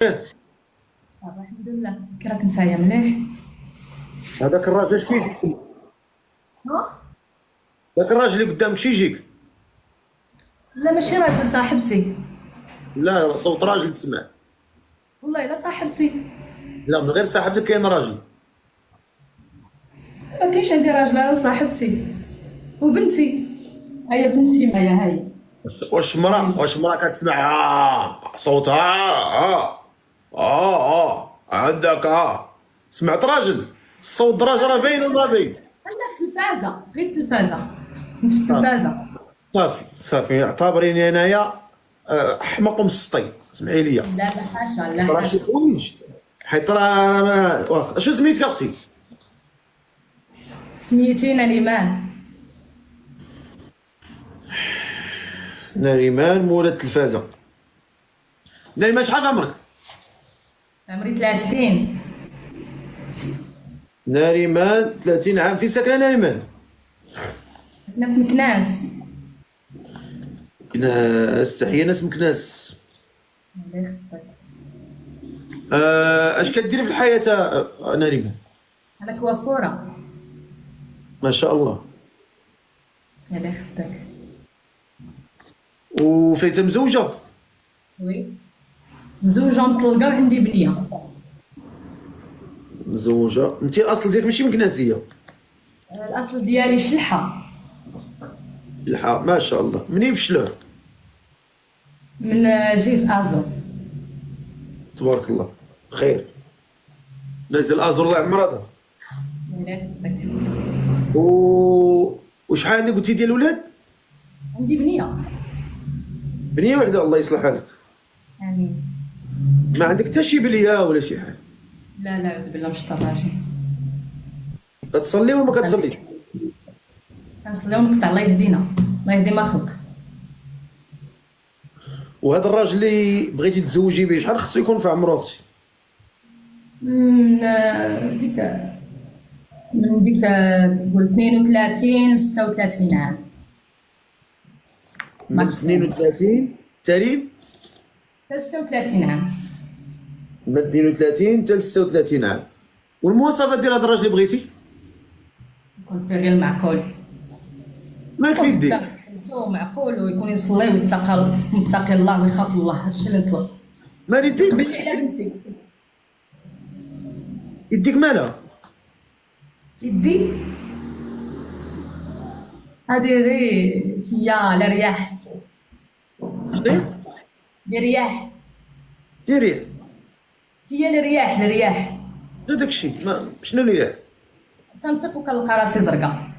الحمد لله. كي راك نتايا مليح؟ هذاك الراجل اش كيجيك؟ ها؟ ذاك الراجل اللي قدامك شي يجيك؟ لا ماشي راجل، صاحبتي. لا، صوت راجل تسمع. والله لا صاحبتي. لا، من غير صاحبتك كاين راجل. ما كاينش عندي راجل، انا وصاحبتي وبنتي. هيا بنتي معايا، هاي. واش مرا كتسمع صوتها؟ عندك سمعت راجل؟ الصوت راجل راه باين ولا ما باين؟ عندك تلفازه، غير التلفازه. انت في صافي التلفازه. صافي صافي، اعتبريني انايا حمق ومسطي، اسمعي لي. لا لا حاشا، لا راه شي حاشا. حوايج، حيت راه شو سميتك اختي؟ سميتينا نيمان. ناريمان مولا التلفازه. ناريمان شحال في عمرك؟ عمري 30. ناريمان 30 عام. في ساكنه ناريمان؟ احنا في مكناس. مكناس، تحية ناس مكناس. الله يخطيك. اش كديري في الحياة ناريمان؟ انا كوافوره. ما شاء الله. الله يخطيك. وفايتة مزوجة؟ وي. مزوجه مطلقه وعندي بنيه. مزوجة. انت الاصل ديالك ماشي مكناسية؟ الاصل ديالي شلحه. ما شاء الله. منين في شلوح؟ من جهه ازو. تبارك الله. خير. نازل ازور الله يعمر هذا. الله يخطيك. وشحال عندك قلتي ديال الولاد؟ عندي بنيه. بنية وحدة، الله يصلح حالك. امين. ما عندك حتى شي بلية ولا شي حاجة؟ لا لا، اعوذ بالله، مش طراجي. كتصلي ولا ما كتصليش؟ كنصلي ونقطع، الله يهدينا، الله يهدي ما خلق. وهذا الراجل اللي بغيتي تزوجي به شحال خصو يكون في عمره اختي؟ من ديك من ديك قول 32 36 عام. من ماكسيموم. 32 تالين؟ 36 عام. من 32 حتى 36 عام. والمواصفات ديال هذا الراجل اللي بغيتي؟ يكون فيه غير المعقول. مالك في يكون يديك؟ خدام حيتو معقول، ويكون يصلي ويتقي الله ويخاف الله. هادشي اللي نطلب. مال يديك؟ قبل لي على بنتي. يديك مالها؟ يدي هادي غير فيا الرياح. شنو؟ الرياح. ديريه. فيا الرياح. شنو داكشي؟ شنو اللي ياه؟ كنفيق وكنلقى راسي زرقاء.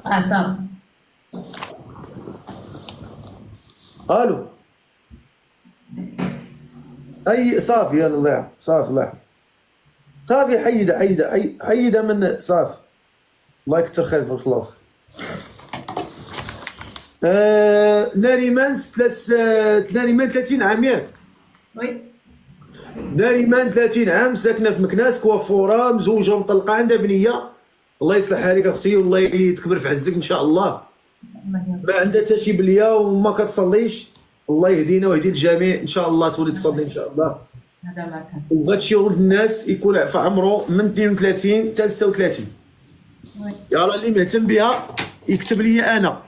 اعصاب. الو. اي صافي، يلا الله يعافيك. صافي الله يحفظك. صافي، حيدها من صافي. الله يكثر خيرك، بارك الله فيك. ناريمان 30 عام ياك؟ وي. ناريمان 30 عام، ساكنه في مكناس، كوافوره، مزوجه مطلقه، عندها بنيه. الله يصلح حالك اختي، والله تكبر في عزك ان شاء الله. ما عندها حتى شي بليه وما كتصليش. الله يهدينا ويهدي الجميع ان شاء الله، تولي تصلي ان شاء الله. هذا ما كان. وبغات شي ولد الناس يكون في عمره من 32 حتى 36. وي. يلا اللي مهتم بها يكتب لي انا.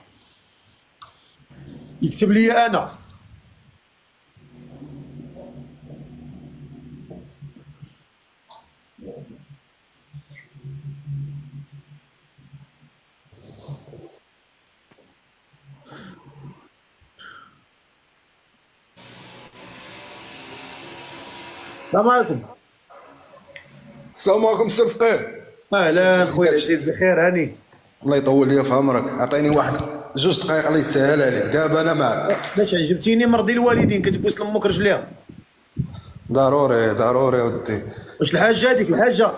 السلام عليكم. السلام عليكم سي الفقيه. اهلا خويا العزيز، بخير هاني؟ الله يطول لي في عمرك. عطيني واحد 2 دقائق الله يسهل عليك. دابا انا معك. باش عجبتيني مرضي الوالدين كتبوس لامك رجليها. ضروري ودي. واش الحاجه هذيك الحاجه؟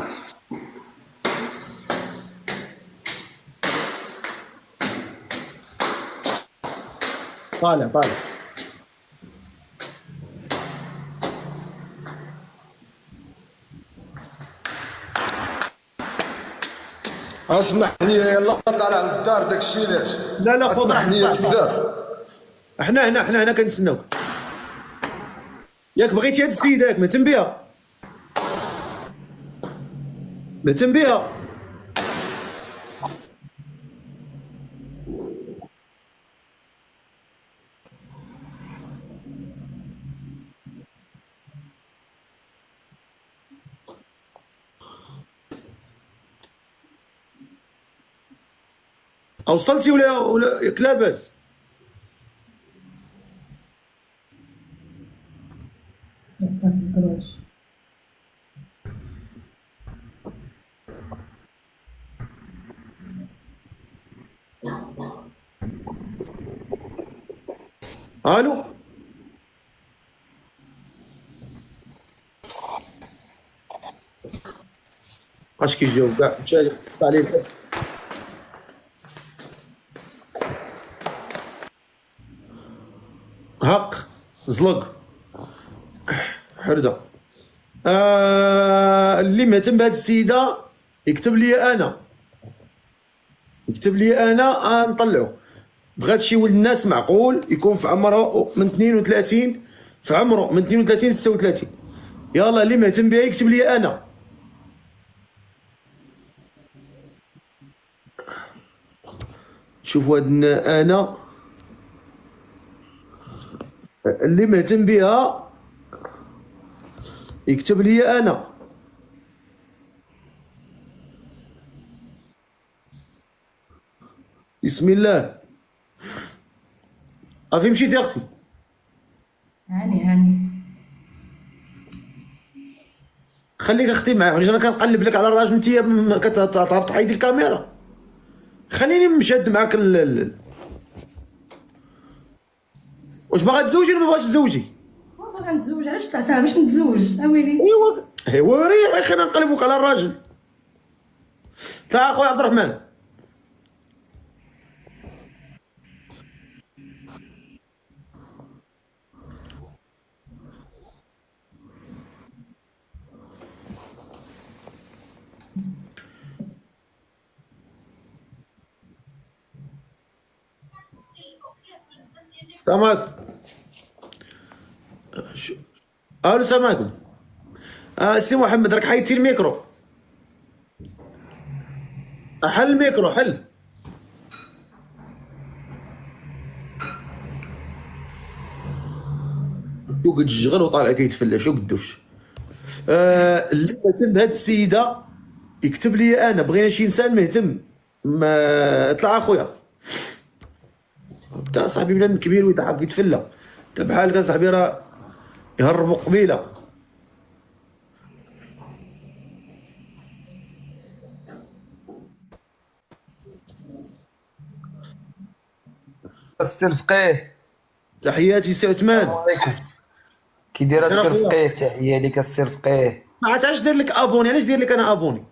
طالع. اسمح لي يلا طالع على الدار داك الشيء علاش. لا خذ اسمح لي راحتك. بزاف. احنا هنا كنتسناوك. ياك بغيتي هاد السيده ياك مهتم بها، مهتم بها. اوصلتي ولا ياك لاباس؟ حتى في الدراج. الو اش كيجاوب كاع مشى عليه. هق زلق حرده. اللي مهتم بهذه السيده يكتب لي انا، يكتب لي انا نطلعه. بغات شي ولد الناس معقول يكون في عمره من 32، في عمره من 32 ل 36. يلا اللي مهتم بها يكتب لي انا. شوفوا هاد انا اللي مهتم بها يكتب لي انا. بسم الله. صافي مشيتي اختي؟ هاني خليك اختي معايا، انا كنقلب لك على الراجل انت كتهبط حيدي الكاميرا. خليني مشاد معاك واش باغا تزوجي ولا ما باغاش تزوجي؟ ما باغا نتزوج. علاش طلع ساعه باش نتزوج اويلي؟ ايوا وري خلينا نقلبوك على الراجل. تا اخويا عبد الرحمن. السلام عليكم. الو السلام عليكم. سي محمد راك حيدتي الميكرو. حل الميكرو حل. دوك الجغل وطالع كيتفلى شو قدوش. اللي مهتم بهاد السيده يكتب لي انا. بغينا شي انسان مهتم. ما طلع اخويا تا صاحبي بنادم كبير ويضحك يتفلى. تا بحالك اصاحبي راه يهربوا قبيله. السي الفقيه، تحياتي سي عثمان. السلام عليكم. كي داير السي الفقيه؟ تحيه ليك السي الفقيه. ما عرفتش علاش دير لك ابوني، علاش دير لك انا ابوني؟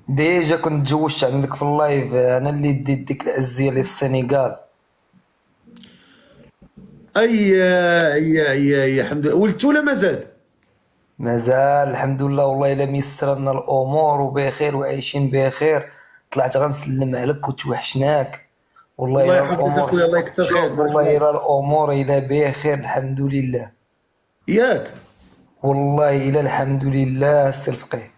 ديجا كنت تزوجت عندك في اللايف، انا اللي ديت ديك العزيه اللي في السنغال. اي الحمد لله. ولدت ولا مازال؟ مازال الحمد لله، والله الا ميسر لنا الامور وبخير وعايشين بخير. طلعت غنسلم عليك وتوحشناك والله. الله الا يحفظك الامور اخويا، الله يكثر شوف خيرك. والله الا الامور الا بخير الحمد لله. ياك والله الا الحمد لله السي الفقيه.